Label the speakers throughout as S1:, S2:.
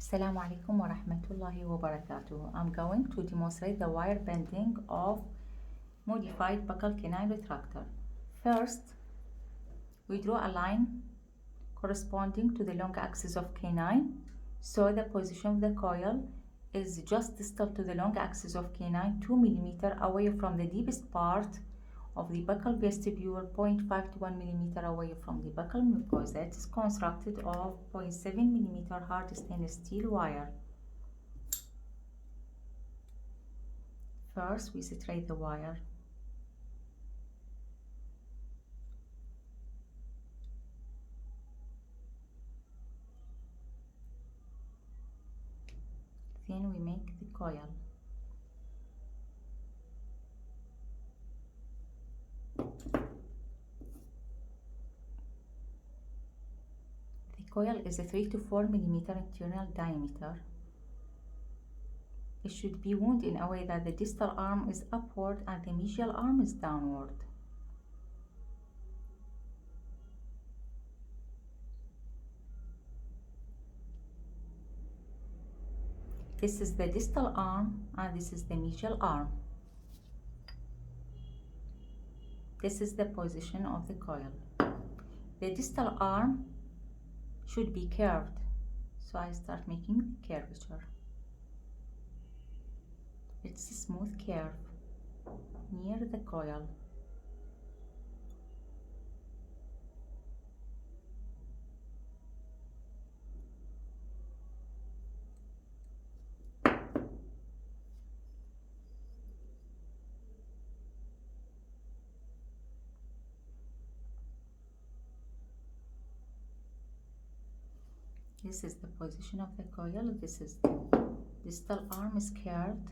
S1: Assalamu alaikum wa rahmatullahi wa barakatuh. I'm going to demonstrate the wire bending of modified buccal canine retractor. First, we draw a line corresponding to the long axis of canine, so the position of the coil is just distal to the long axis of canine 2 mm away from the deepest part of the buccal vestibule, 0.5 to 1 mm away from the buccal mucosa. It is constructed of 0.7 mm hard stainless steel wire. First, we straighten the wire. Then we make the coil. The coil is a 3 to 4 mm internal diameter. It should be wound in a way that the distal arm is upward and the medial arm is downward. This is the distal arm and this is the medial arm. This is the position of the coil. The distal arm should be curved, so I start making the curvature. It's a smooth curve near the coil. This is the position of the coil. This is the distal arm is curved.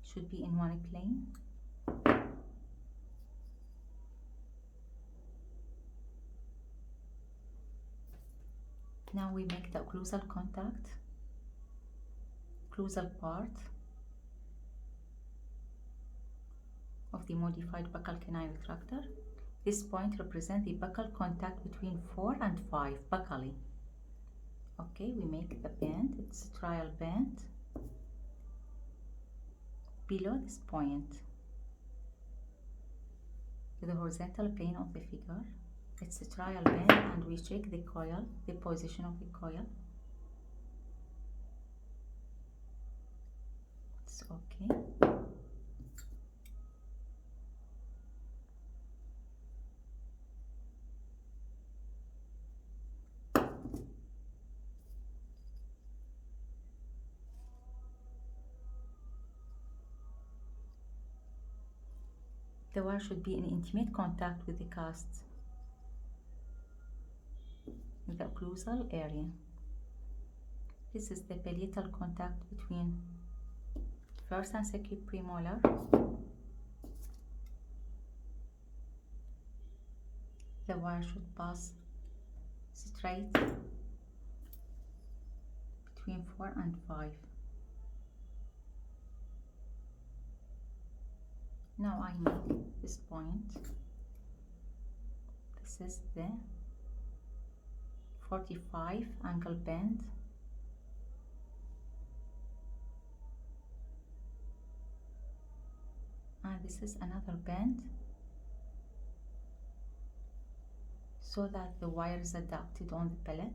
S1: Should be in one plane. Now we make the occlusal contact, occlusal part of the modified buccal canine retractor. This point represents the buccal contact between 4 and 5 buccally. Okay, we make the bend. It's a trial bend below this point to the horizontal plane of the figure. It's a trial bend and we check the coil, the position of the coil. It's okay. The wire should be in intimate contact with the cast in the occlusal area. This is the palatal contact between first and second premolar. The wire should pass straight between 4 and 5. Now I make this point. This is the 45 angle bend. And this is another bend, so that the wire is adapted on the pallet.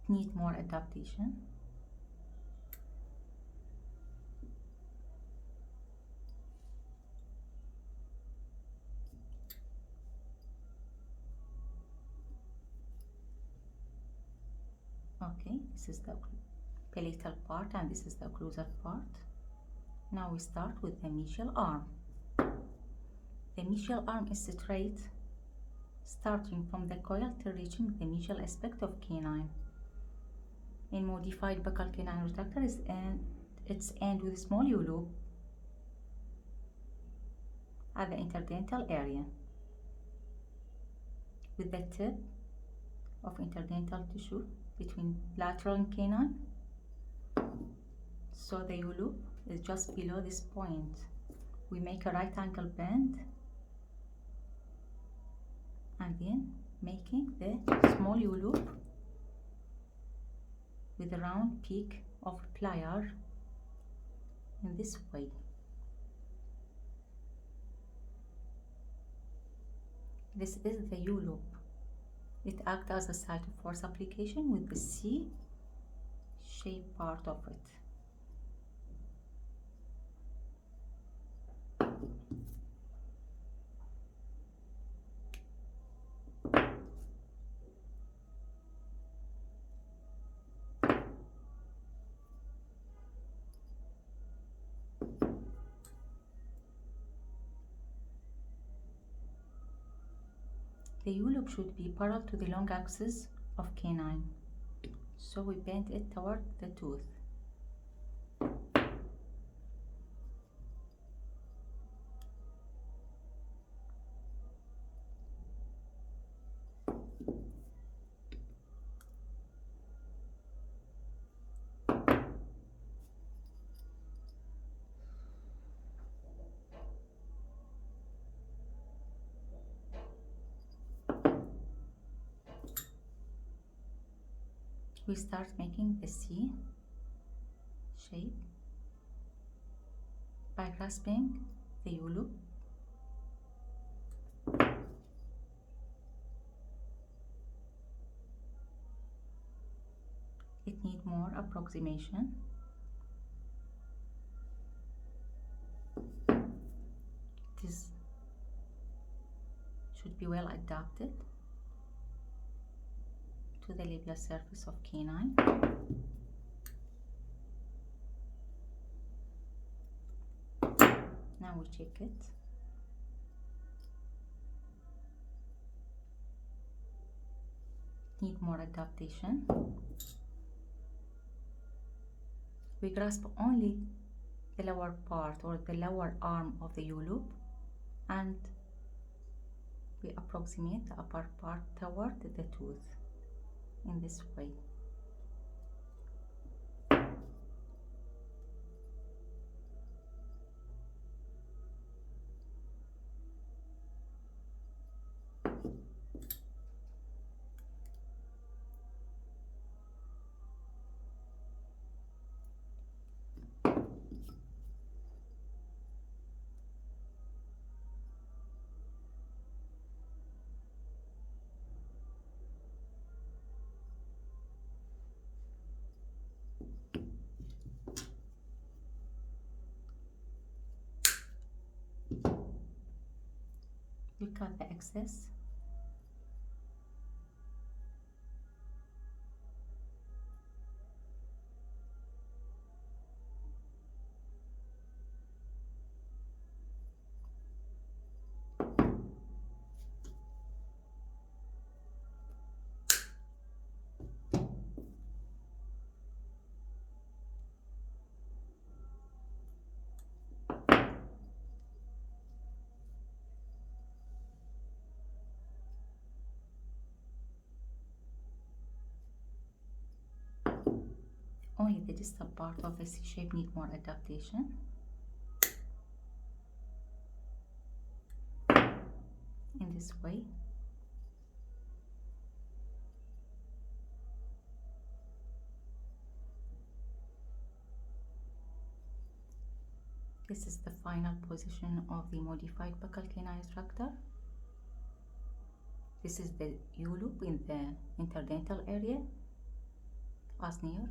S1: Need more adaptation. Okay, this is the palatal part and this is the occlusal part. Now we start with the medial arm. The medial arm is straight, starting from the coil till reaching the medial aspect of canine. In modified buccal canine retractor is its end with a small U-loop at the interdental area, with the tip of interdental tissue between lateral and canine. So the U-loop is just below this point. We make a right angle bend and then making the small U-loop with a round peak of plier in this way. This is the U-loop. It acts as a site of force application with the C-shaped part of it. The U-loop should be parallel to the long axis of canine, so we bend it toward the tooth. We start making the C shape by grasping the U-loop. It needs more approximation. This should be well adapted to the labial surface of canine. Now we check it. Need more adaptation. We grasp only the lower part or the lower arm of the U-loop and we approximate the upper part toward the tooth in this way. We cut the excess. Only the distal part of the C shape needs more adaptation. In this way. This is the final position of the modified buccal canine structure. This is the U-loop in the interdental area, as near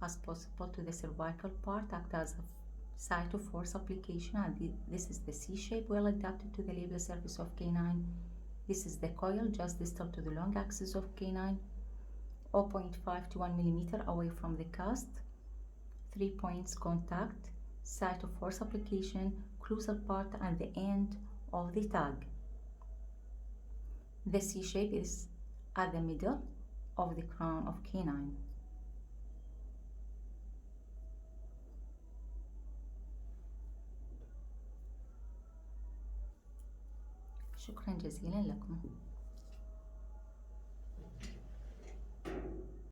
S1: as possible to the cervical part, act as a site of force application, and this is the C shape well adapted to the labial surface of canine. This is the coil just distal to the long axis of canine, 0.5 to 1 millimeter away from the cast, 3 points contact, site of force application, crucial part and the end of the tag. The C shape is at the middle of the crown of canine. شكرا جزيلا لكم.